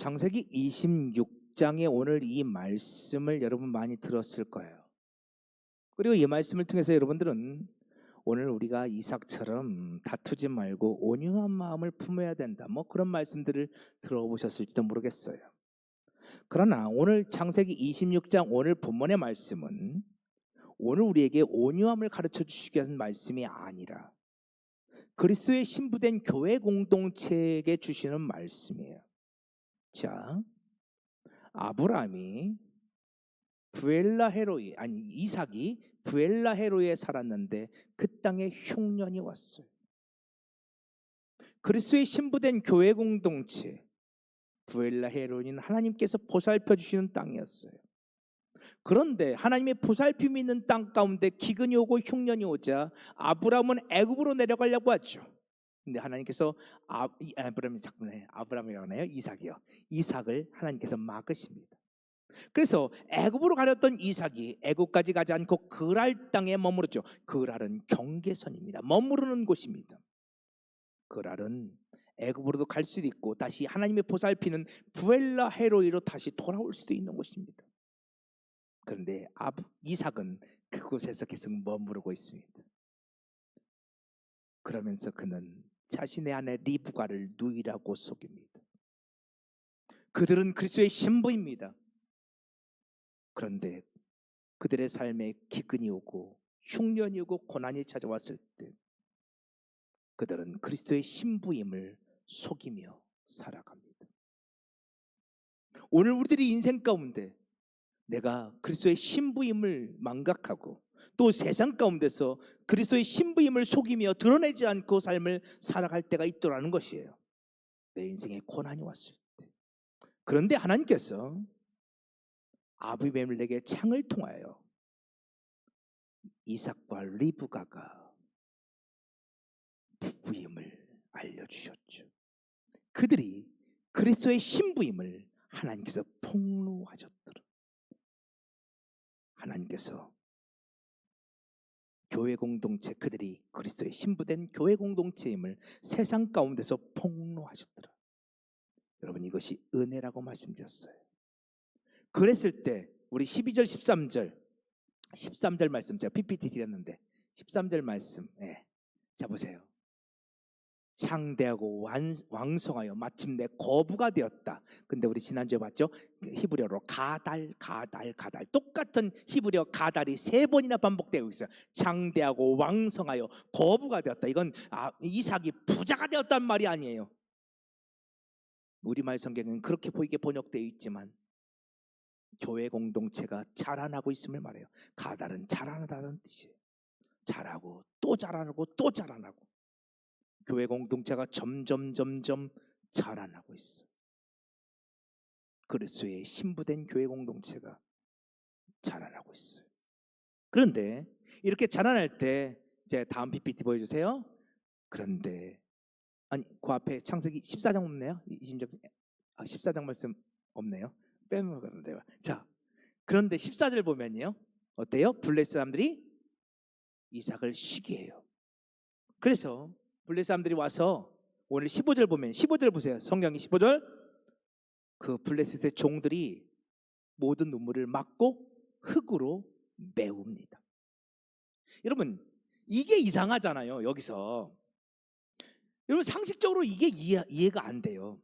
창세기 26장의 오늘 이 말씀을 여러분 많이 들었을 거예요. 그리고 이 말씀을 통해서 여러분들은 오늘 우리가 이삭처럼 다투지 말고 온유한 마음을 품어야 된다, 뭐 그런 말씀들을 들어보셨을지도 모르겠어요. 그러나 오늘 창세기 26장 오늘 본문의 말씀은 오늘 우리에게 온유함을 가르쳐 주시기 위한 말씀이 아니라 그리스도의 신부된 교회 공동체에게 주시는 말씀이에요. 자, 아브라함이 이삭이 부엘라헤로에 살았는데 그 땅에 흉년이 왔어요. 그리스도의 신부된 교회 공동체 부엘라헤로는 하나님께서 보살펴 주시는 땅이었어요. 그런데 하나님의 보살핌이 있는 땅 가운데 기근이 오고 흉년이 오자 아브라함은 애굽으로 내려가려고 하죠. 근데 하나님께서 아브라함이라고 하나요? 이삭이요. 이삭을 하나님께서 막으십니다. 그래서 애굽으로 가렸던 이삭이 애굽까지 가지 않고 그랄 땅에 머무르죠. 그랄은 경계선입니다. 머무르는 곳입니다. 그랄은 애굽으로도 갈 수도 있고 다시 하나님의 보살피는 부엘라헤로이로 다시 돌아올 수도 있는 곳입니다. 그런데 이삭은 그곳에서 계속 머무르고 있습니다. 그러면서 그는 자신의 아내 리브가를 누이라고 속입니다. 그들은 그리스도의 신부입니다. 그런데 그들의 삶에 기근이 오고 흉년이 오고 고난이 찾아왔을 때 그들은 그리스도의 신부임을 속이며 살아갑니다. 오늘 우리들이 인생 가운데 내가 그리스도의 신부임을 망각하고 또 세상 가운데서 그리스도의 신부임을 속이며 드러내지 않고 삶을 살아갈 때가 있더라는 것이에요. 내 인생에 고난이 왔을 때. 그런데 하나님께서 아비멜렉의 창을 통하여 이삭과 리브가가 부부임을 알려주셨죠. 그들이 그리스도의 신부임을 하나님께서 폭로하셨더라. 하나님께서 교회 공동체, 그들이 그리스도의 신부된 교회 공동체임을 세상 가운데서 폭로하셨더라. 여러분, 이것이 은혜라고 말씀드렸어요. 그랬을 때 우리 12절 13절 말씀 제가 PPT 드렸는데 13절 말씀, 자 보세요. 창대하고 왕성하여 마침내 거부가 되었다. 근데 우리 지난주에 봤죠? 히브리어로 가달. 똑같은 히브리어 가달이 3번이나 반복되고 있어요. 창대하고 왕성하여 거부가 되었다. 이건 이삭이 부자가 되었단 말이 아니에요. 우리말 성경은 그렇게 보이게 번역되어 있지만 교회 공동체가 자라나고 있음을 말해요. 가달은 자라나다는 뜻이에요. 자라고 또 자라나고 또 자라나고 교회 공동체가 점점 자라나고 있어요. 그리스도의 신부된 교회 공동체가 자라나고 있어요. 그런데 이렇게 자라날 때 이제 다음 PPT 보여주세요. 그런데 그 앞에 창세기 14장 없네요. 14장 말씀 없네요. 빼면 되는데요. 자, 그런데 14절 보면요, 어때요? 블레셋 사람들이 이삭을 시기해요. 그래서 블레셋 사람들이 와서 오늘 15절 보면 15절 보세요. 성경이 15절. 그 블레셋의 종들이 모든 눈물을 막고 흙으로 메웁니다. 여러분, 이게 이상하잖아요. 여기서 여러분, 상식적으로 이게 이해가 안 돼요.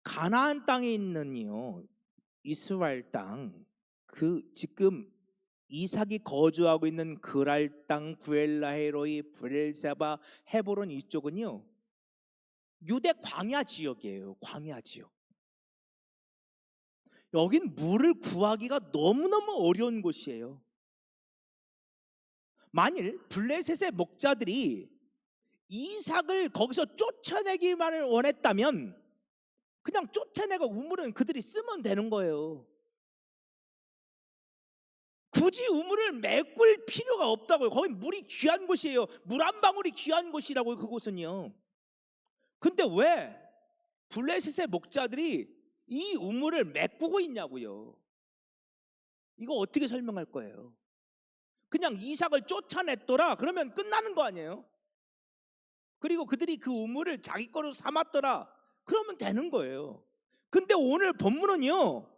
가나안 땅에 있는요 이스라엘 땅, 그 지금 이삭이 거주하고 있는 그랄 땅, 부엘라헤로이, 브엘세바, 헤브론 이쪽은요 유대 광야 지역이에요. 광야 지역. 여긴 물을 구하기가 너무너무 어려운 곳이에요. 만일 블레셋의 목자들이 이삭을 거기서 쫓아내기만을 원했다면 그냥 쫓아내고 우물은 그들이 쓰면 되는 거예요. 굳이 우물을 메꿀 필요가 없다고요. 거기 물이 귀한 곳이에요. 물 한 방울이 귀한 곳이라고요, 그곳은요. 근데 왜 블레셋의 목자들이 이 우물을 메꾸고 있냐고요. 이거 어떻게 설명할 거예요? 그냥 이삭을 쫓아냈더라 그러면 끝나는 거 아니에요? 그리고 그들이 그 우물을 자기 거로 삼았더라 그러면 되는 거예요. 근데 오늘 본문은요,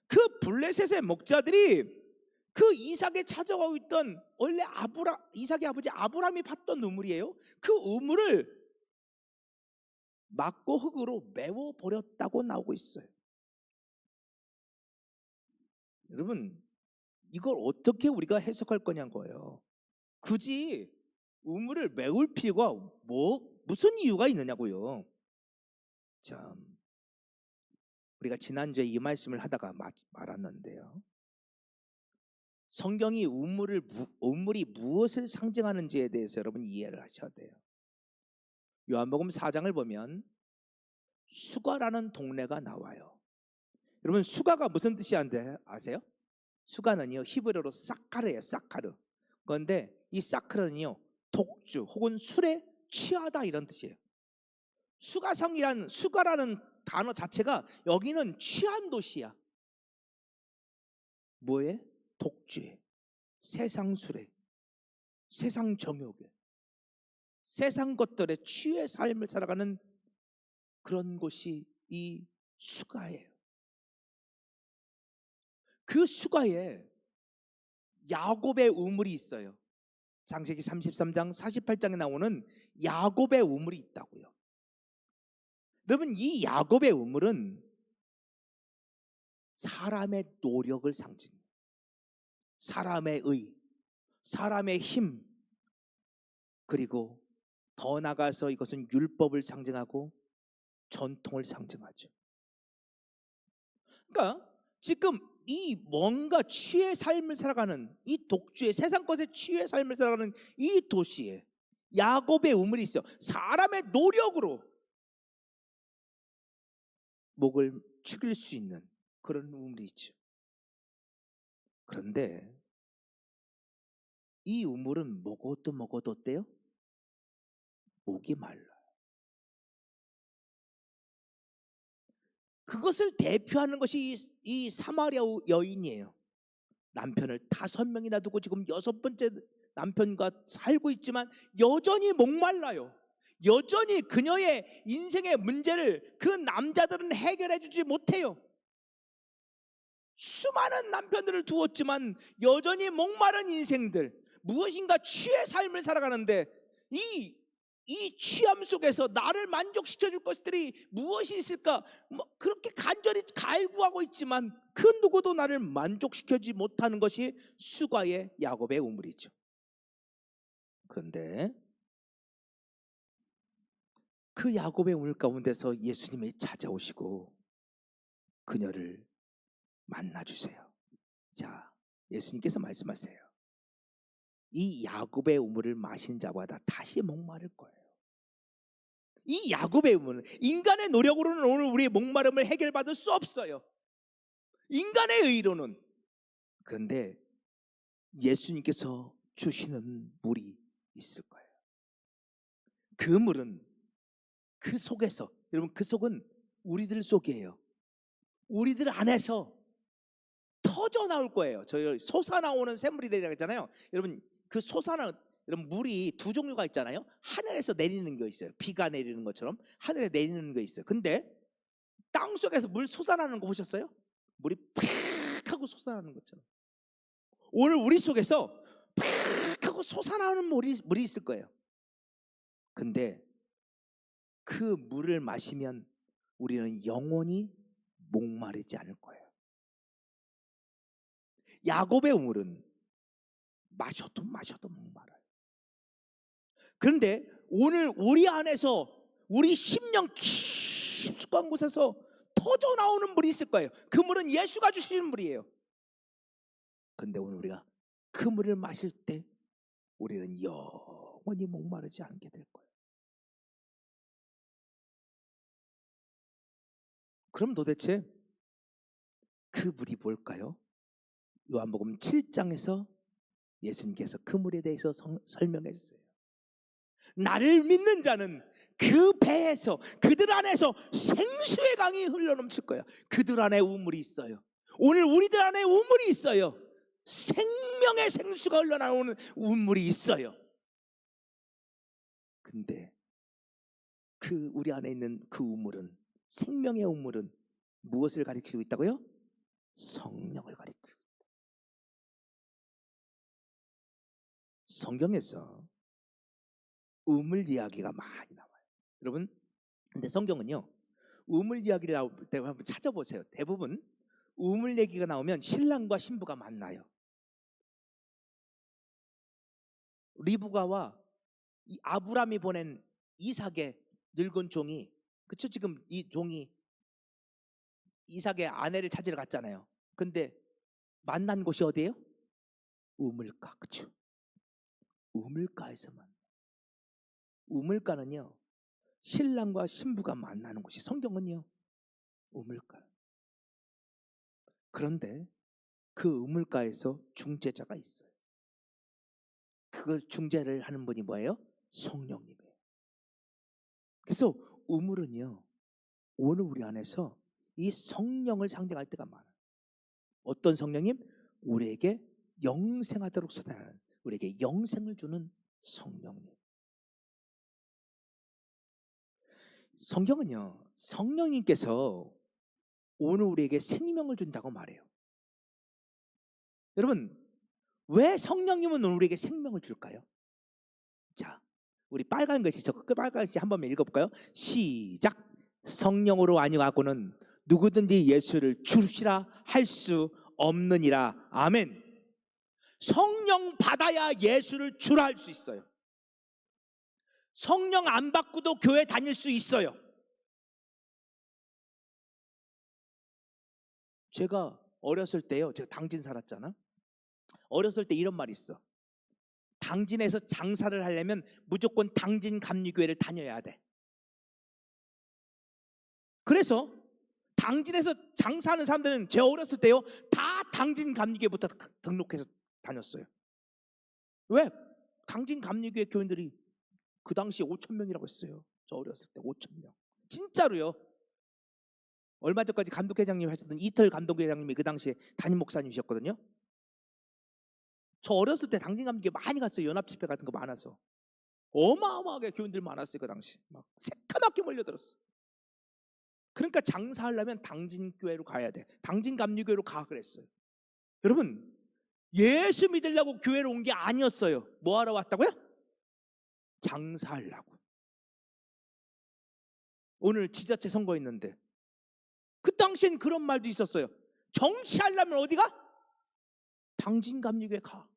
그 블레셋의 목자들이 그 이삭에 찾아가고 있던, 원래 이삭의 아버지 아브라함이 봤던 우물이에요. 그 우물을 막고 흙으로 메워 버렸다고 나오고 있어요. 여러분, 이걸 어떻게 우리가 해석할 거냐고요. 굳이 우물을 메울 필요가 무슨 이유가 있느냐고요. 참, 우리가 지난주에 이 말씀을 하다가 말았는데요, 성경이 우물이 무엇을 상징하는지에 대해서 여러분 이해를 하셔야 돼요. 요한복음 4장을 보면 수가라는 동네가 나와요. 여러분, 수가가 무슨 뜻이한데 아세요? 수가는요, 히브리어로 사카르예요. 사카르. 그런데 이 사카르는요, 독주 혹은 술에 취하다 이런 뜻이에요. 수가라는 단어 자체가 여기는 취한 도시야. 뭐에? 독주에, 세상 술에, 세상 정욕에, 세상 것들에 취해 삶을 살아가는 그런 곳이 이 수가예요. 그 수가에 야곱의 우물이 있어요. 창세기 33장 48장에 나오는 야곱의 우물이 있다고요. 여러분, 이 야곱의 우물은 사람의 노력을 상징해요. 사람의 의, 사람의 힘, 그리고 더 나아가서 이것은 율법을 상징하고 전통을 상징하죠. 그러니까 지금 이 뭔가 취의 삶을 살아가는, 이 독주의 세상 것에 취의 삶을 살아가는 이 도시에 야곱의 우물이 있어요. 사람의 노력으로 목을 축일 수 있는 그런 우물이 있죠. 그런데 이 우물은 먹어도 어때요? 목이 말라요. 그것을 대표하는 것이 이 사마리아 여인이에요. 남편을 5명이나 두고 지금 6번째 남편과 살고 있지만 여전히 목말라요. 여전히 그녀의 인생의 문제를 그 남자들은 해결해 주지 못해요. 수많은 남편들을 두었지만 여전히 목마른 인생들, 무엇인가 취의 삶을 살아가는데 이 취함 속에서 나를 만족시켜 줄 것들이 무엇이 있을까? 그렇게 간절히 갈구하고 있지만 그 누구도 나를 만족시켜주지 못하는 것이 수가의 야곱의 우물이죠. 그런데 그 야곱의 우물 가운데서 예수님이 찾아오시고 그녀를 만나주세요. 자, 예수님께서 말씀하세요. 이 야곱의 우물을 마신 자마다 다시 목마를 거예요. 이 야곱의 우물은 인간의 노력으로는 오늘 우리의 목마름을 해결받을 수 없어요. 인간의 의로는. 그런데 예수님께서 주시는 물이 있을 거예요. 그 물은 그 속에서, 여러분, 그 속은 우리들 속이에요. 우리들 안에서 터져 나올 거예요. 저희 솟아나오는 샘물이라고 했잖아요. 여러분, 그 여러분, 물이 두 종류가 있잖아요. 하늘에서 내리는 거 있어요. 비가 내리는 것처럼 하늘에 내리는 거 있어요. 근데 땅속에서 물 솟아나는 거 보셨어요? 물이 팍 하고 솟아나는 것처럼 오늘 우리 속에서 팍 하고 솟아나오는 물이 있을 거예요. 근데 그 물을 마시면 우리는 영원히 목마르지 않을 거예요. 야곱의 우물은 마셔도 목말아요. 그런데 오늘 우리 안에서 우리 심령 깊숙한 곳에서 터져 나오는 물이 있을 거예요. 그 물은 예수가 주시는 물이에요. 그런데 오늘 우리가 그 물을 마실 때 우리는 영원히 목마르지 않게 될 거예요. 그럼 도대체 그 물이 뭘까요? 요한복음 7장에서 예수님께서 그 물에 대해서 설명했어요. 나를 믿는 자는 그 배에서, 그들 안에서 생수의 강이 흘러넘칠 거야. 그들 안에 우물이 있어요. 오늘 우리들 안에 우물이 있어요. 생명의 생수가 흘러나오는 우물이 있어요. 근데 그 우리 안에 있는 그 우물은 생명의 우물은 무엇을 가리키고 있다고요? 성령을 가리키고 있다. 성경에서 우물 이야기가 많이 나와요. 여러분, 근데 성경은요, 우물 이야기를 나올 때 한번 찾아보세요. 대부분 우물 얘기가 나오면 신랑과 신부가 만나요. 리브가와 이 아브람이 보낸 이삭의 늙은 종이, 그쵸? 지금 이 종이 이삭의 아내를 찾으러 갔잖아요. 근데 만난 곳이 어디예요? 우물가, 그쵸? 우물가에서 만나. 우물가는요, 신랑과 신부가 만나는 곳이, 성경은요 우물가. 그런데 그 우물가에서 중재자가 있어요. 그걸 중재를 하는 분이 뭐예요? 성령님이에요. 그래서 우물은요, 오늘 우리 안에서 이 성령을 상징할 때가 많아요. 어떤 성령님? 우리에게 영생하도록 쏟아내는, 우리에게 영생을 주는 성령님. 성경은요, 성령님께서 오늘 우리에게 생명을 준다고 말해요. 여러분, 왜 성령님은 오늘 우리에게 생명을 줄까요? 자, 우리 빨간 글씨, 저 빨간 글씨 한 번만 읽어볼까요? 시작. 성령으로 아니하고는 누구든지 예수를 주시라 할 수 없느니라. 아멘. 성령 받아야 예수를 주라 할 수 있어요. 성령 안 받고도 교회 다닐 수 있어요. 제가 어렸을 때요, 제가 당진 살았잖아. 어렸을 때 이런 말이 있어. 당진에서 장사를 하려면 무조건 당진 감리교회를 다녀야 돼. 그래서 당진에서 장사하는 사람들은 제 어렸을 때요, 다 당진 감리교회부터 등록해서 다녔어요. 왜? 당진 감리교회 교인들이 그 당시에 5,000명이라고 했어요. 저 어렸을 때 5,000명. 진짜로요. 얼마 전까지 감독회장님 하셨던 이털 감독회장님이 그 당시에 담임 목사님이셨거든요. 저 어렸을 때 당진 감리교회 많이 갔어요. 연합집회 같은 거 많아서. 어마어마하게 교인들 많았어요. 그 당시 막 새까맣게 몰려들었어. 그러니까 장사하려면 당진교회로 가야 돼. 당진감리교회로 가 그랬어요. 여러분, 예수 믿으려고 교회로 온 게 아니었어요. 뭐 하러 왔다고요? 장사하려고. 오늘 지자체 선거 있는데 그 당시엔 그런 말도 있었어요. 정치하려면 어디가? 당진감리교회 가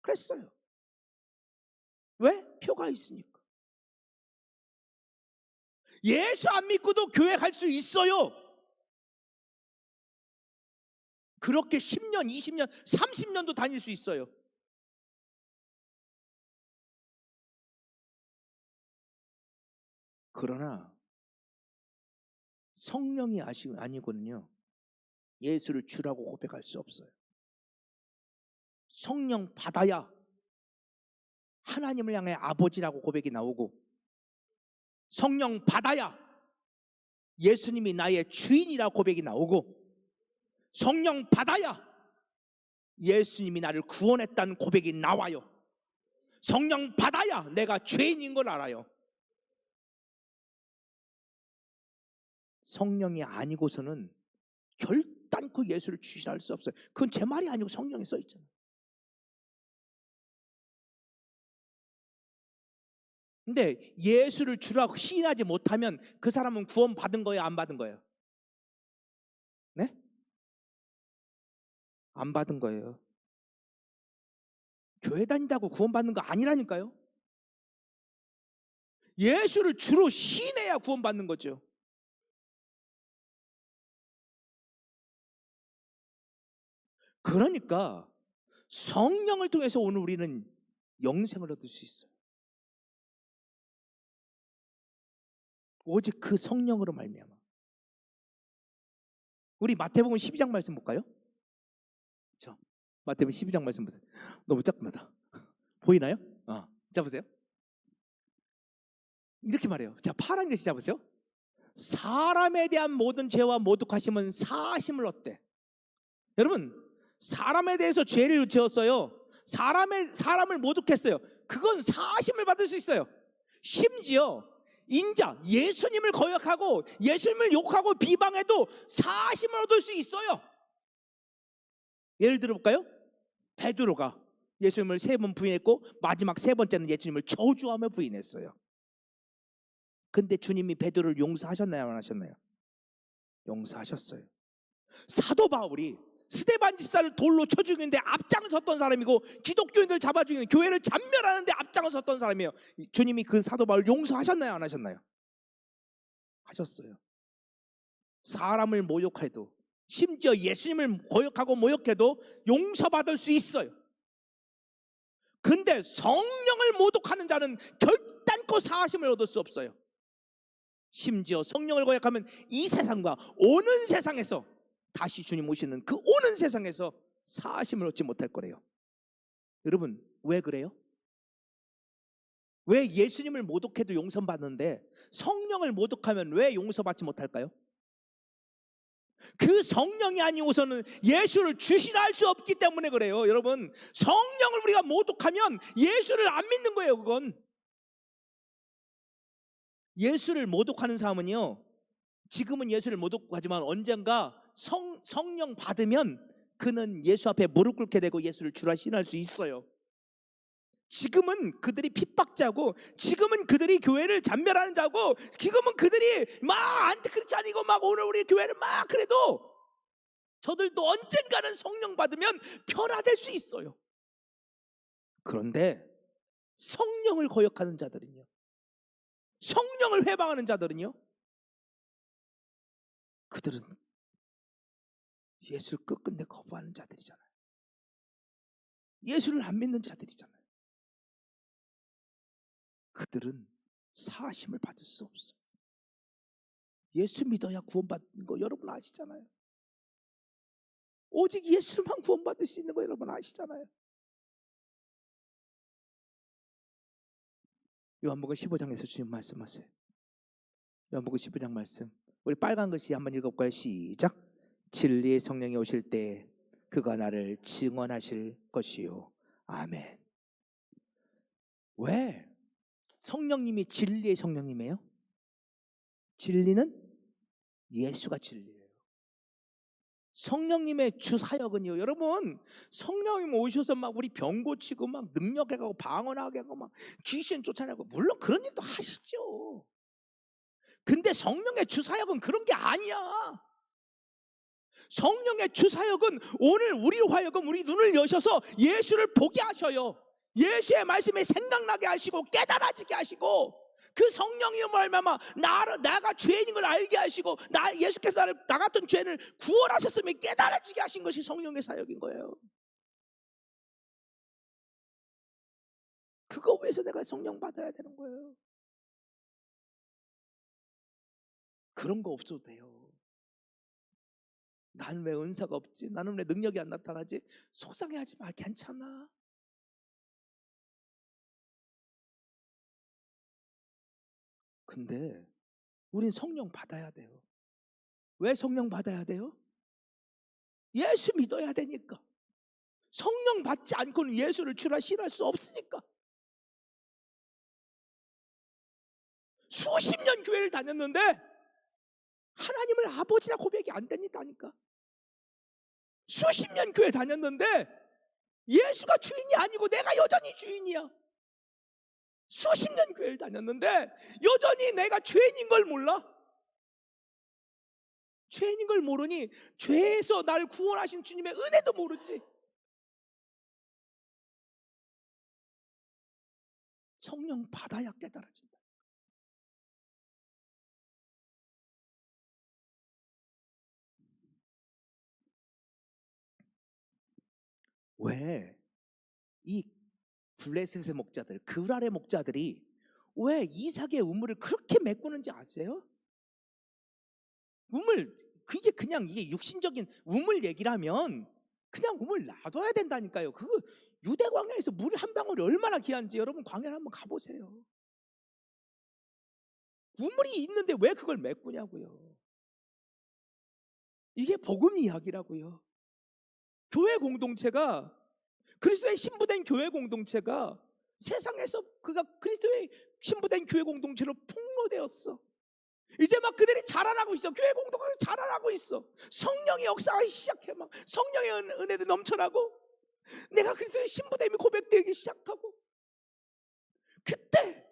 그랬어요. 왜? 표가 있으니까. 예수 안 믿고도 교회 갈 수 있어요. 그렇게 10년, 20년, 30년도 다닐 수 있어요. 그러나 성령이 아니고는요, 예수를 주라고 고백할 수 없어요. 성령 받아야 하나님을 향해 아버지라고 고백이 나오고, 성령 받아야 예수님이 나의 주인이라고 고백이 나오고, 성령 받아야 예수님이 나를 구원했다는 고백이 나와요. 성령 받아야 내가 죄인인 걸 알아요. 성령이 아니고서는 결단코 예수를 주시라 할 수 없어요. 그건 제 말이 아니고 성경에 써 있잖아요. 근데 예수를 주라고 시인하지 못하면 그 사람은 구원 받은 거예요, 안 받은 거예요? 네? 안 받은 거예요. 교회 다닌다고 구원 받는 거 아니라니까요. 예수를 주로 시인해야 구원 받는 거죠. 그러니까 성령을 통해서 오늘 우리는 영생을 얻을 수 있어요. 오직 그 성령으로 말미암아. 우리 마태복음 12장 말씀 볼까요? 자, 마태복음 12장 말씀 보세요. 너무 작습니다. 보이나요? 자, 보세요. 이렇게 말해요. 자, 파란 글씨 잡으세요. 사람에 대한 모든 죄와 모독하심은 사하심을 얻되. 여러분, 사람에 대해서 죄를 지었어요. 사람을 모독했어요. 그건 사하심을 받을 수 있어요. 심지어 인자, 예수님을 거역하고 예수님을 욕하고 비방해도 사심을 얻을 수 있어요. 예를 들어볼까요? 베드로가 예수님을 3번 부인했고 마지막 3번째는 예수님을 저주하며 부인했어요. 근데 주님이 베드로를 용서하셨나요? 안 하셨나요? 용서하셨어요. 사도 바울이 스데반 집사를 돌로 쳐 죽이는데 앞장섰던 사람이고 기독교인들 잡아 죽이는, 교회를 잔멸하는데 앞장섰던 사람이에요. 주님이 그 사도 바울을 용서하셨나요? 안 하셨나요? 하셨어요. 사람을 모욕해도, 심지어 예수님을 거역하고 모욕해도 용서받을 수 있어요. 근데 성령을 모독하는 자는 결단코 사하심을 얻을 수 없어요. 심지어 성령을 거역하면 이 세상과 오는 세상에서, 다시 주님 오시는 그 오는 세상에서 사하심을 얻지 못할 거래요. 여러분, 왜 그래요? 왜 예수님을 모독해도 용서받는데 성령을 모독하면 왜 용서받지 못할까요? 그 성령이 아니고서는 예수를 주시라 할 수 없기 때문에 그래요. 여러분, 성령을 우리가 모독하면 예수를 안 믿는 거예요. 그건 예수를 모독하는 사람은요, 지금은 예수를 모독하지만 언젠가 성령 받으면 그는 예수 앞에 무릎 꿇게 되고 예수를 주라 신할 수 있어요. 지금은 그들이 핍박자고, 지금은 그들이 교회를 잔멸하는 자고, 지금은 그들이 막 안티크리스찬이고 막 오늘 우리 교회를 막 그래도 저들도 언젠가는 성령 받으면 변화될 수 있어요. 그런데 성령을 거역하는 자들은요, 성령을 회방하는 자들은요, 그들은 예수를 끝끝내 거부하는 자들이잖아요. 예수를 안 믿는 자들이잖아요. 그들은 사하심을 받을 수 없어요. 예수 믿어야 구원받는 거 여러분 아시잖아요. 오직 예수만 구원받을 수 있는 거 여러분 아시잖아요. 요한복음 15장에서 주님 말씀하세요. 요한복음 15장 말씀, 우리 빨간 글씨 한번 읽어볼까요? 시작. 진리의 성령이 오실 때 그가 나를 증언하실 것이요. 아멘. 왜 성령님이 진리의 성령님이에요? 진리는 예수가 진리예요. 성령님의 주 사역은요, 여러분, 성령님 오셔서 막 우리 병 고치고 막 능력해가고 방언하게 하고 막 귀신 쫓아내고, 물론 그런 일도 하시죠. 근데 성령의 주 사역은 그런 게 아니야. 성령의 주 사역은 오늘 우리로 하여금 우리 눈을 여셔서 예수를 보게 하셔요. 예수의 말씀이 생각나게 하시고 깨달아지게 하시고, 그 성령이 말미암아 나가 죄인인 걸 알게 하시고, 예수께서 나 같은 죄인을 구원하셨으면 깨달아지게 하신 것이 성령의 사역인 거예요. 그거 위해서 내가 성령 받아야 되는 거예요. 그런 거 없어도 돼요. 나는 왜 은사가 없지? 나는 왜 능력이 안 나타나지? 속상해하지 마. 괜찮아. 근데 우린 성령 받아야 돼요. 왜 성령 받아야 돼요? 예수 믿어야 되니까. 성령 받지 않고는 예수를 주라 신할 수 없으니까. 수십 년 교회를 다녔는데 하나님을 아버지라 고백이 안 된다니까. 수십 년 교회 다녔는데 예수가 주인이 아니고 내가 여전히 주인이야. 수십 년 교회를 다녔는데 여전히 내가 죄인인 걸 몰라. 죄인인 걸 모르니 죄에서 나를 구원하신 주님의 은혜도 모르지. 성령 받아야 깨달아진다. 왜 이 블레셋의 목자들, 그랄의 목자들이 왜 이삭의 우물을 그렇게 메꾸는지 아세요? 우물, 그게 그냥 이게 육신적인 우물 얘기라면 그냥 우물 놔둬야 된다니까요. 그거 유대 광야에서 물 한 방울이 얼마나 귀한지 여러분 광야를 한번 가보세요. 우물이 있는데 왜 그걸 메꾸냐고요. 이게 복음 이야기라고요. 교회 공동체가, 그리스도의 신부된 교회 공동체가 세상에서 그가 그리스도의 신부된 교회 공동체로 폭로되었어. 이제 막 그들이 자라나고 있어. 교회 공동체가 자라나고 있어. 성령의 역사가 시작해. 막 성령의 은혜들 넘쳐나고 내가 그리스도의 신부됨이 고백되기 시작하고, 그때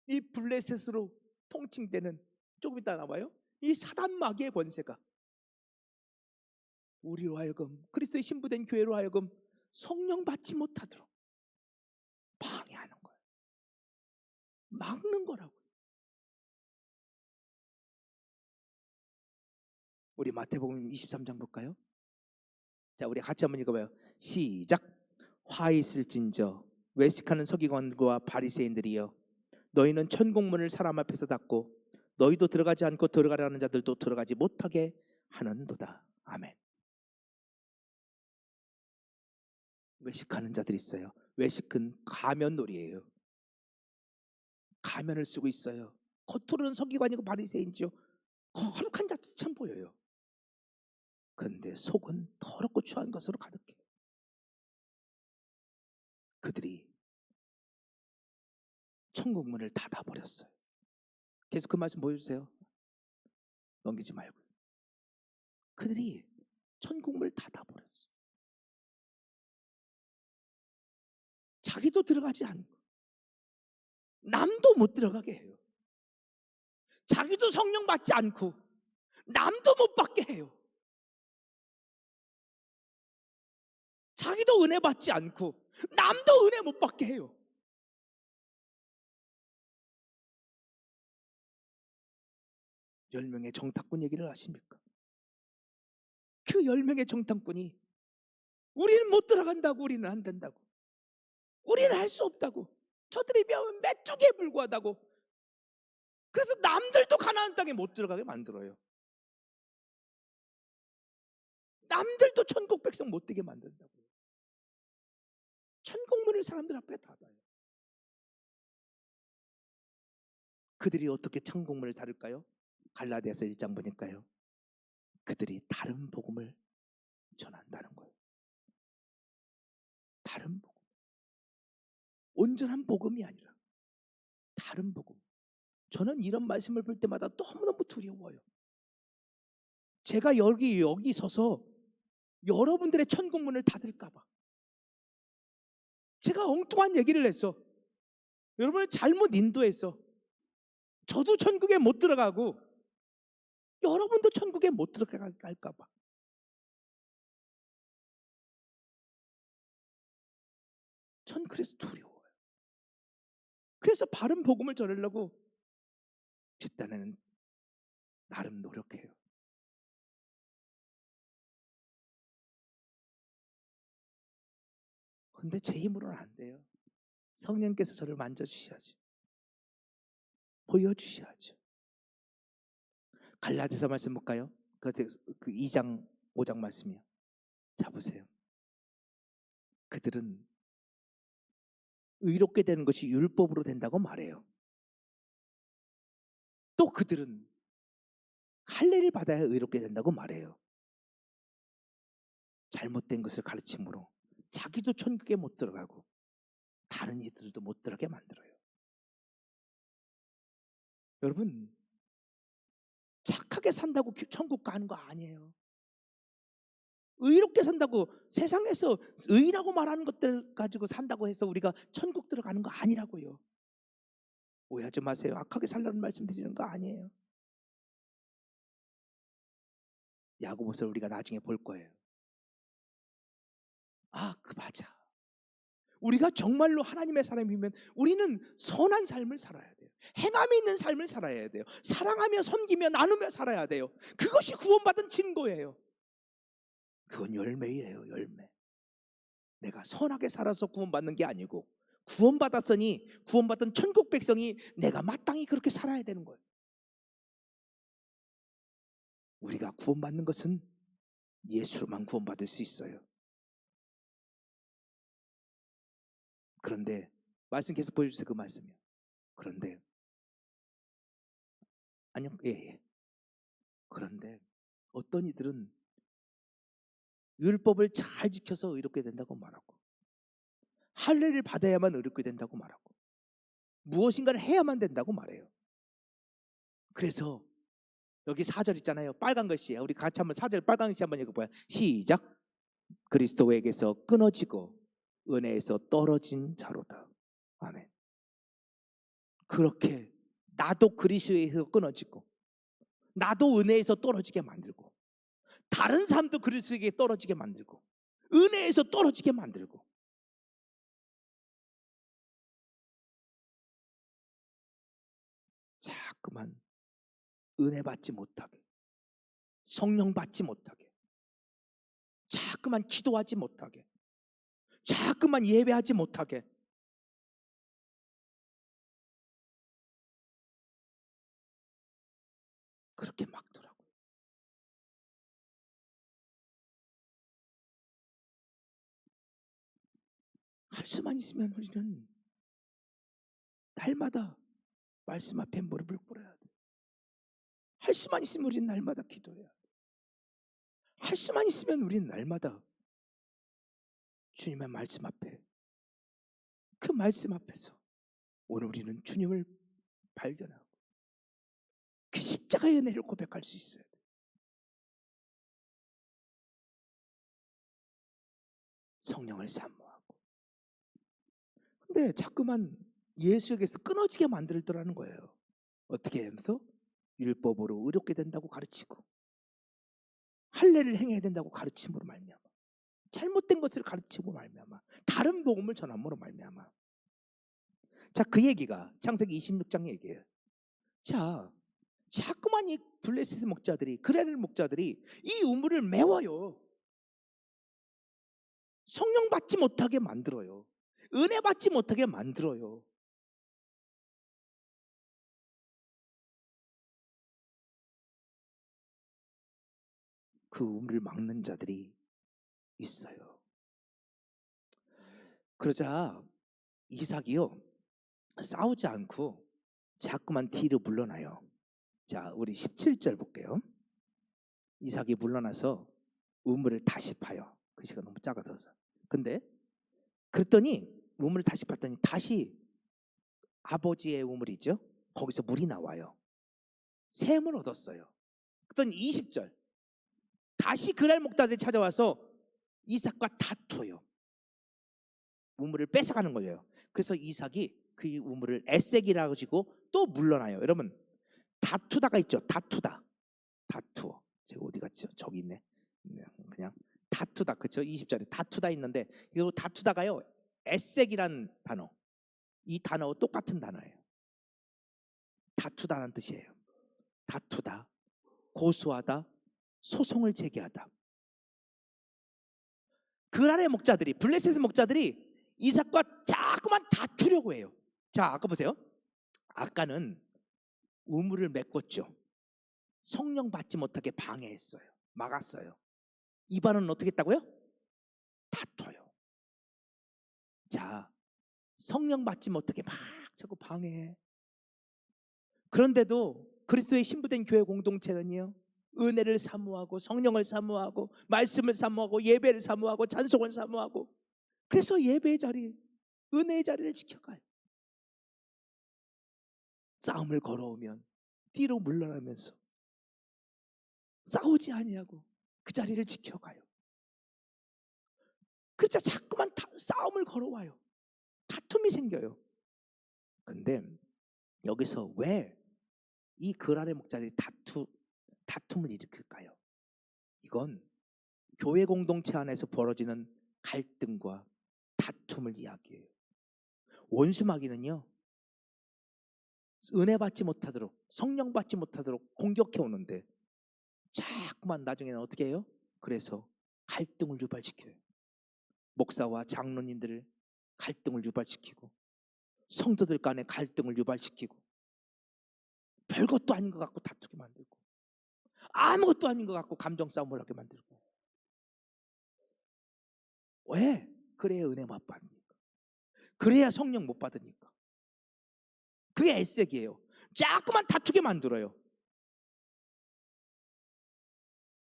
이 블레셋으로 통칭되는, 조금 이따 나와요, 이 사단 마귀의 권세가 우리로 하여금, 그리스도의 신부된 교회로 하여금 성령 받지 못하도록 방해하는 거예요. 막는 거라고. 우리 마태복음 23장 볼까요? 자, 우리 같이 한번 읽어봐요. 시작. 화 있을진저 외식하는 서기관과 바리새인들이여, 너희는 천국문을 사람 앞에서 닫고 너희도 들어가지 않고 들어가려는 자들도 들어가지 못하게 하는도다. 아멘. 외식하는 자들이 있어요. 외식은 가면놀이에요. 가면을 쓰고 있어요. 겉으로는 서기관이고 바리새인이죠. 거룩한 자처럼 보여요. 그런데 속은 더럽고 추한 것으로 가득해. 그들이 천국문을 닫아버렸어요. 계속 그 말씀 보여주세요. 넘기지 말고. 그들이 천국문을 닫아버렸어요. 자기도 들어가지 않고 남도 못 들어가게 해요. 자기도 성령 받지 않고 남도 못 받게 해요. 자기도 은혜 받지 않고 남도 은혜 못 받게 해요. 열 명의 정탐꾼 얘기를 아십니까? 그 10명의 정탐꾼이 우리는 못 들어간다고, 우리는 안 된다고, 우리는 할 수 없다고, 저들이 비하면 메뚜기에 불과하다고, 그래서 남들도 가나안 땅에 못 들어가게 만들어요. 남들도 천국 백성 못 되게 만든다고. 천국문을 사람들 앞에 닫아요. 그들이 어떻게 천국문을 닫을까요? 갈라디아서 1장 보니까요, 그들이 다른 복음을 전한다는 거예요. 다른 복음, 온전한 복음이 아니라 다른 복음. 저는 이런 말씀을 볼 때마다 너무너무 두려워요. 제가 여기 서서 여러분들의 천국문을 닫을까 봐. 제가 엉뚱한 얘기를 해서 여러분을 잘못 인도해서 저도 천국에 못 들어가고 여러분도 천국에 못 들어갈까 봐. 전 그래서 두려워요. 그래서 바른 복음을 전하려고 제 딴에는 나름 노력해요. 근데 제 힘으로는 안 돼요. 성령께서 저를 만져주셔야죠. 보여주셔야죠. 갈라디아서 말씀 볼까요? 그 2장 5장 말씀이요. 자, 보세요. 그들은 의롭게 되는 것이 율법으로 된다고 말해요. 또 그들은 할례를 받아야 의롭게 된다고 말해요. 잘못된 것을 가르침으로 자기도 천국에 못 들어가고 다른 이들도 못 들어가게 만들어요. 여러분, 착하게 산다고 천국 가는 거 아니에요. 의롭게 산다고, 세상에서 의라고 말하는 것들 가지고 산다고 해서 우리가 천국 들어가는 거 아니라고요. 오해하지 마세요. 악하게 살라는 말씀 드리는 거 아니에요. 야고보서를 우리가 나중에 볼 거예요. 아, 그 맞아. 우리가 정말로 하나님의 사람이면 우리는 선한 삶을 살아야 돼요. 행함이 있는 삶을 살아야 돼요. 사랑하며 섬기며 나누며 살아야 돼요. 그것이 구원받은 증거예요. 그건 열매예요. 열매. 내가 선하게 살아서 구원받는 게 아니고 구원받았으니 구원받은 천국 백성이 내가 마땅히 그렇게 살아야 되는 거예요. 우리가 구원받는 것은 예수로만 구원받을 수 있어요. 그런데 말씀 계속 보여주세요. 그 말씀이요. 그런데 아니요, 예. 그런데 어떤 이들은 율법을 잘 지켜서 의롭게 된다고 말하고 할례를 받아야만 의롭게 된다고 말하고 무엇인가를 해야만 된다고 말해요. 그래서 여기 4절 있잖아요. 빨간 글씨예요. 우리 같이 한번 4절 빨간 글씨 한번 읽어봐요. 시작. 그리스도에게서 끊어지고 은혜에서 떨어진 자로다. 아멘. 그렇게 나도 그리스도에서 끊어지고 나도 은혜에서 떨어지게 만들고 다른 사람도 그리스도에게 떨어지게 만들고 은혜에서 떨어지게 만들고 자꾸만 은혜 받지 못하게 성령 받지 못하게 자꾸만 기도하지 못하게 자꾸만 예배하지 못하게 그렇게 막더라고요. 할 수만 있으면 우리는 날마다 말씀 앞에 무릎을 꿇어야 돼. 할 수만 있으면 우리는 날마다 기도해야 돼. 할 수만 있으면 우리는 날마다 주님의 말씀 앞에 그 말씀 앞에서 오늘 우리는 주님을 발견하고 그 십자가의 은혜를 고백할 수 있어요. 성령을 사모하고. 근데 자꾸만 예수에게서 끊어지게 만들더라는 거예요. 어떻게 하면서? 율법으로 의롭게 된다고 가르치고 할례를 행해야 된다고 가르침으로 말미암아 잘못된 것을 가르치고 말미암아 다른 복음을 전함으로 말미암아. 자, 그 얘기가 창세기 26장 얘기예요. 자, 자꾸만 이 블레셋 목자들이 그레를 목자들이 이 우물을 메워요. 성령 받지 못하게 만들어요. 은혜 받지 못하게 만들어요. 그 우물을 막는 자들이 있어요. 그러자 이삭이요 싸우지 않고 자꾸만 뒤로 물러나요. 자, 우리 17절 볼게요. 이삭이 물러나서 우물을 다시 파요. 그 시간 너무 작아서. 근데 그랬더니 우물을 다시 팠더니 다시 아버지의 우물이죠. 거기서 물이 나와요. 샘을 얻었어요. 그랬더니 20절 다시 그랄 목자들이 찾아와서 이삭과 다퉈요. 우물을 뺏어가는 거예요. 그래서 이삭이 그 우물을 에색이라고 지고 또 물러나요. 여러분 다투다가 있죠. 다투다. 다투어. 제가 어디 갔죠? 저기 있네. 그냥 다투다. 그렇죠? 20절에 다투다 있는데 이거 다투다가요. 에색이란 단어. 이 단어와 똑같은 단어예요. 다투다라는 뜻이에요. 다투다. 고소하다. 소송을 제기하다. 그랄의 목자들이 블레셋 목자들이 이삭과 자꾸만 다투려고 해요. 자, 아까 보세요. 아까는 우물을 메꿨죠. 성령 받지 못하게 방해했어요. 막았어요. 이반은 어떻게 했다고요? 다퉈요. 자, 성령 받지 못하게 막 자꾸 방해해. 그런데도 그리스도의 신부된 교회 공동체는요 은혜를 사모하고 성령을 사모하고 말씀을 사모하고 예배를 사모하고 찬송을 사모하고 그래서 예배의 자리, 은혜의 자리를 지켜가요. 싸움을 걸어오면 뒤로 물러나면서 싸우지 아니하고 그 자리를 지켜가요. 그래서 자꾸만 싸움을 걸어와요. 다툼이 생겨요. 근데 여기서 왜 이 그랄의 목자들이 다툼을 일으킬까요? 이건 교회 공동체 안에서 벌어지는 갈등과 다툼을 이야기해요. 원수마귀는요 은혜 받지 못하도록 성령 받지 못하도록 공격해 오는데 자꾸만 나중에는 어떻게 해요? 그래서 갈등을 유발시켜요. 목사와 장로님들을 갈등을 유발시키고 성도들 간에 갈등을 유발시키고 별것도 아닌 것 같고 다투게 만들고 아무것도 아닌 것 같고 감정 싸움을 하게 만들고. 왜? 그래야 은혜 못 받으니까. 그래야 성령 못 받으니까. 그게 에색이에요. 자꾸만 다투게 만들어요.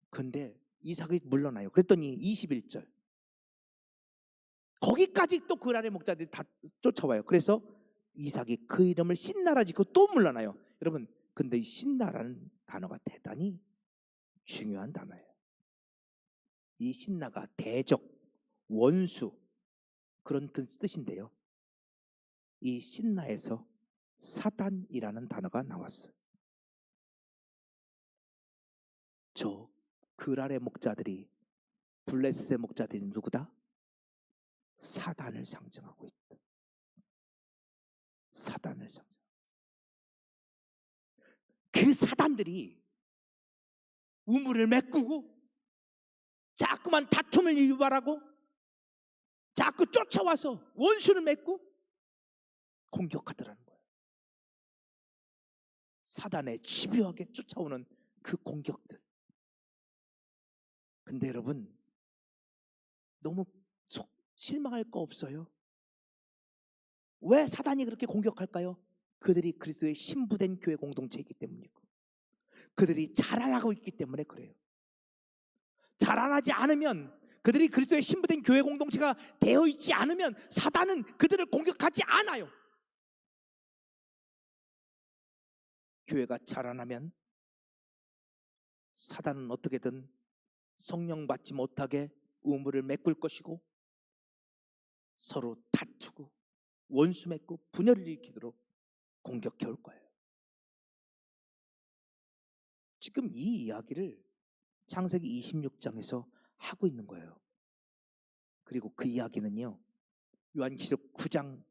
근데 이삭이 물러나요. 그랬더니 21절 거기까지 또 그랄의 목자들이 다 쫓아와요. 그래서 이삭이 그 이름을 신나라 짓고 또 물러나요. 여러분, 근데 이 신나라는 단어가 대단히 중요한 단어예요. 이 신나가 대적, 원수 그런 뜻인데요. 이 신나에서 사단이라는 단어가 나왔어요. 저 그랄의 목자들이, 블레셋의 목자들이 누구다? 사단을 상징하고 있다. 사단을 상징. 그 사단들이 우물을 메꾸고 자꾸만 다툼을 유발하고 자꾸 쫓아와서 원수를 맺고 공격하더라는 거예요. 사단의 집요하게 쫓아오는 그 공격들. 근데 여러분, 너무 실망할 거 없어요? 왜 사단이 그렇게 공격할까요? 그들이 그리스도의 신부된 교회 공동체이기 때문이고, 그들이 자라나고 있기 때문에 그래요. 자라나지 않으면, 그들이 그리스도의 신부된 교회 공동체가 되어 있지 않으면 사단은 그들을 공격하지 않아요. 교회가 자라나면 사단은 어떻게든 성령 받지 못하게 우물을 메꿀 것이고, 서로 다투고 원수 맺고 분열을 일으키도록 공격해 올 거예요. 지금 이 이야기를 창세기 26장에서 하고 있는 거예요. 그리고 그 이야기는요, 요한계시록 9장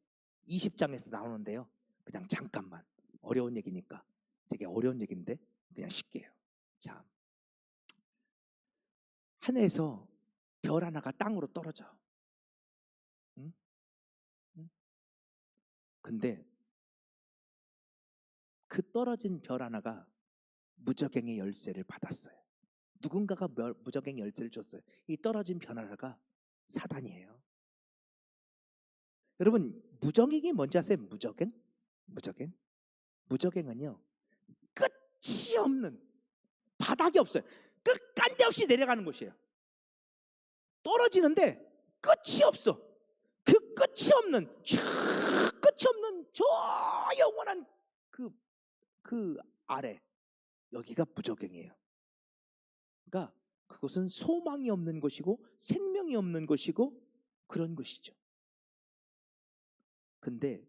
20장에서 나오는데요. 그냥 잠깐만, 어려운 얘기니까, 되게 어려운 얘기인데 그냥 쉽게 해요. 자, 하늘에서 별 하나가 땅으로 떨어져. 응? 응? 근데 그 떨어진 별 하나가 무저갱의 열쇠를 받았어요. 누군가가 무저갱의 열쇠를 줬어요. 이 떨어진 별 하나가 사단이에요. 여러분, 무저갱이 뭔지 아세요? 무저갱? 무저갱은요, 끝이 없는, 바닥이 없어요. 끝간데 없이 내려가는 곳이에요. 떨어지는데 끝이 없어. 그 끝이 없는, 끝이 없는 저 영원한 그 아래, 여기가 무저갱이에요. 그러니까 그것은 소망이 없는 곳이고 생명이 없는 곳이고 그런 곳이죠. 근데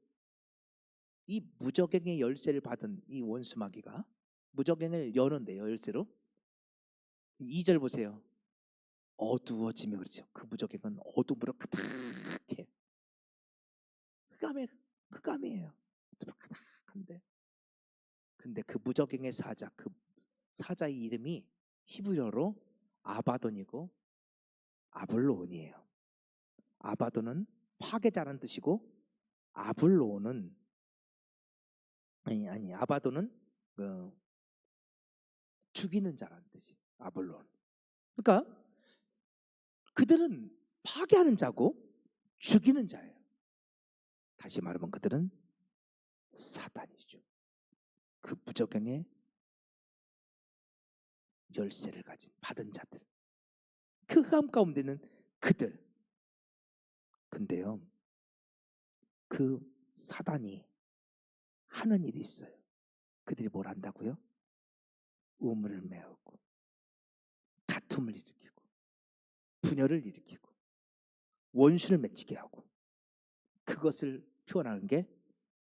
이 무저갱의 열쇠를 받은 이 원수마귀가 무저갱을 여는데요, 열쇠로. 2절 보세요. 어두워지며, 그렇죠. 그 무저갱은 어둠으로 가득해. 흑암이에요. 가득한데. 근데 그 무저갱의 사자, 그 사자의 이름이 히브리어로 아바돈이고 아블로온이에요. 아바돈은 파괴자라는 뜻이고, 아블로온은 아바돈은 죽이는 자라는 뜻이 아블로온. 그러니까 그들은 파괴하는 자고 죽이는 자예요. 다시 말하면 그들은 사단이죠. 그 무저갱의 열쇠를 받은 자들, 그 흑암 가운데는 그들. 근데요, 그 사단이 하는 일이 있어요. 그들이 뭘 한다고요? 우물을 메우고 다툼을 일으키고 분열을 일으키고 원수를 맺히게 하고, 그것을 표현하는 게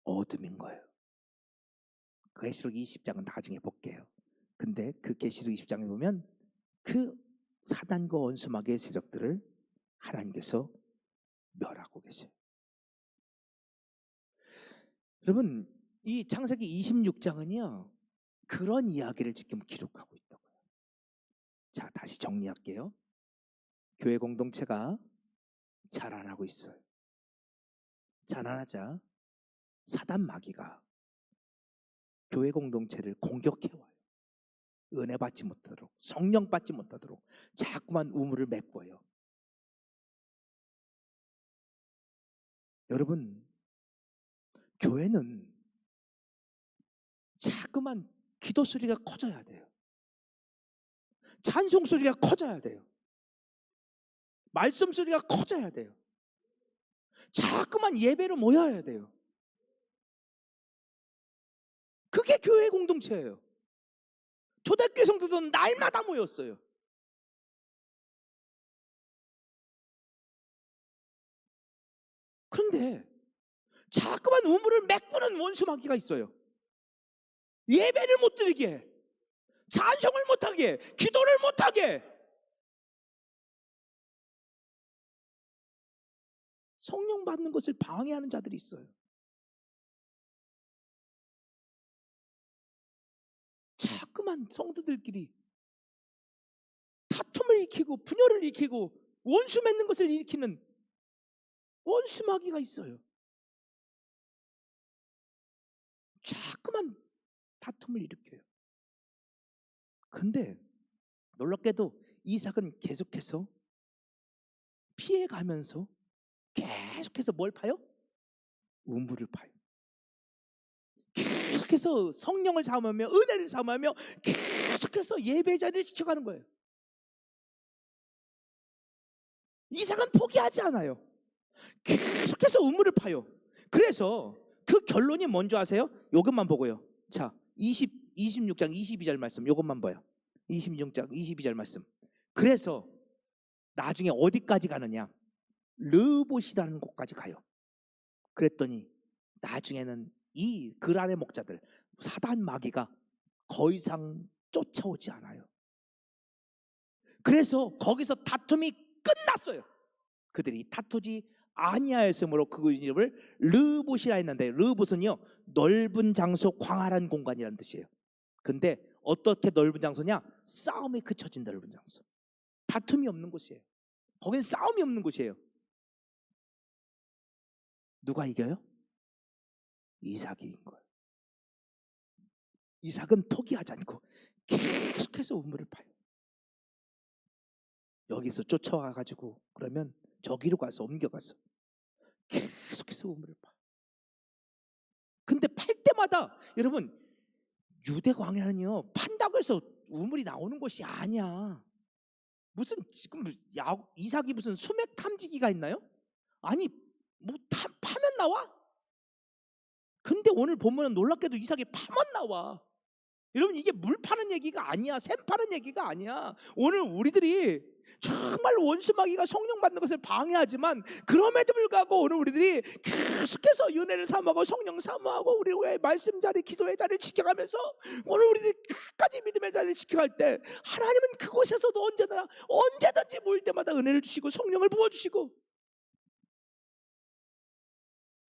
어둠인 거예요. 계시록 20장은 나중에 볼게요. 근데 그 계시록 20장에 보면 그 사단과 원수마귀의 세력들을 하나님께서 멸하고 계세요. 여러분, 이 창세기 26장은요 그런 이야기를 지금 기록하고 있다고요. 자, 다시 정리할게요. 교회 공동체가 자라나고 있어요. 자라나자 사단 마귀가 교회 공동체를 공격해와요. 은혜 받지 못하도록, 성령 받지 못하도록 자꾸만 우물을 메꿔요. 여러분, 교회는 자꾸만 기도 소리가 커져야 돼요. 찬송 소리가 커져야 돼요. 말씀 소리가 커져야 돼요. 자꾸만 예배로 모여야 돼요. 그게 교회 공동체예요. 초대교회 성도들은 날마다 모였어요. 그런데 자꾸만 우물을 메꾸는 원수마귀가 있어요. 예배를 못 드리게, 찬송을 못하게, 기도를 못하게, 성령 받는 것을 방해하는 자들이 있어요. 자꾸만 성도들끼리 다툼을 일으키고 분열을 일으키고 원수 맺는 것을 일으키는 원수마귀가 있어요. 자꾸만 다툼을 일으켜요. 근데 놀랍게도 이삭은 계속해서 피해가면서 계속해서 뭘 파요? 우물을 파요. 계속해서 성령을 사모하며 은혜를 사모하며 계속해서 예배 자리를 지켜가는 거예요. 이삭은 포기하지 않아요. 계속해서 우물을 파요. 그래서 그 결론이 뭔지 아세요? 이것만 보고요. 자, 26장 22절 말씀 이것만 봐요. 26장 22절 말씀. 그래서 나중에 어디까지 가느냐? 르봇이라는 곳까지 가요. 그랬더니 나중에는 이 그랄의 목자들 사단 마귀가 더 이상 쫓아오지 않아요. 그래서 거기서 다툼이 끝났어요. 그들이 다투지 아니하였으므로 그 이름을 르봇이라 했는데, 르봇은요 넓은 장소, 광활한 공간이라는 뜻이에요. 근데 어떻게 넓은 장소냐? 싸움이 그쳐진 넓은 장소, 다툼이 없는 곳이에요. 거긴 싸움이 없는 곳이에요. 누가 이겨요? 이삭이 이긴 거예요. 이삭은 포기하지 않고 계속해서 우물을 파요. 여기서 쫓아와가지고 그러면 저기로 가서 옮겨가서 계속해서 우물을 파. 근데 팔 때마다 여러분, 유대 광야는요 판다고 해서 우물이 나오는 곳이 아니야. 무슨 지금 이삭이 무슨 수맥 탐지기가 있나요? 아니 뭐 파면 나와? 근데 오늘 보면 놀랍게도 이삭이 파면 나와. 여러분, 이게 물 파는 얘기가 아니야. 샘 파는 얘기가 아니야. 오늘 우리들이 정말 원수마귀가 성령 받는 것을 방해하지만 그럼에도 불구하고 오늘 우리들이 계속해서 은혜를 사모하고 성령 사모하고 우리의 말씀 자리, 기도의 자리를 지켜가면서 오늘 우리들이 끝까지 믿음의 자리를 지켜갈 때 하나님은 그곳에서도 언제든지 모일 때마다 은혜를 주시고 성령을 부어주시고,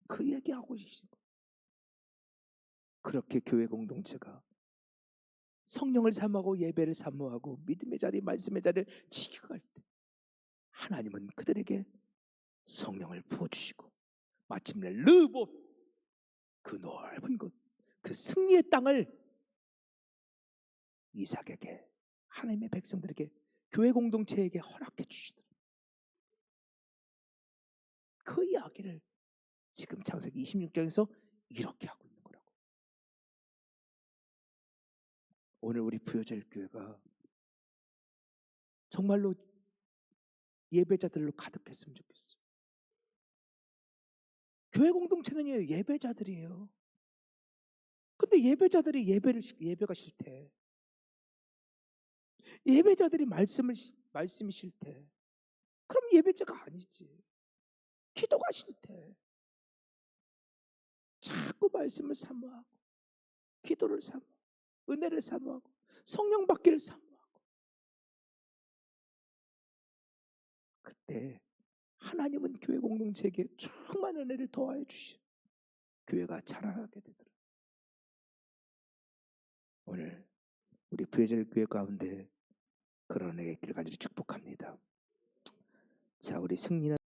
그 얘기하고 계신 거예요. 그렇게 교회 공동체가 성령을 사모하고 예배를 사모하고 믿음의 자리, 말씀의 자리를 지켜갈 때 하나님은 그들에게 성령을 부어주시고 마침내 르봇, 그 넓은 곳, 그 승리의 땅을 이삭에게, 하나님의 백성들에게, 교회 공동체에게 허락해 주시더라. 그 이야기를 지금 창세기 26장에서 이렇게 하고 있는 거라고. 오늘 우리 부여절 교회가 정말로 예배자들로 가득했으면 좋겠어요. 교회 공동체는 예배자들이에요. 근데 예배자들이 예배가 싫대. 예배자들이 말씀이 싫대. 그럼 예배자가 아니지. 기도가 싫대. 자꾸 말씀을 사모하고 기도를 사모하고 은혜를 사모하고 성령 받기를 사모하고, 그때 하나님은 교회 공동체에게 충만 은혜를 더하여 주시오. 교회가 자라나게 되더라. 오늘 우리 부여절 교회 가운데 그런 은혜의 길 가지고 축복합니다. 자, 우리 승리는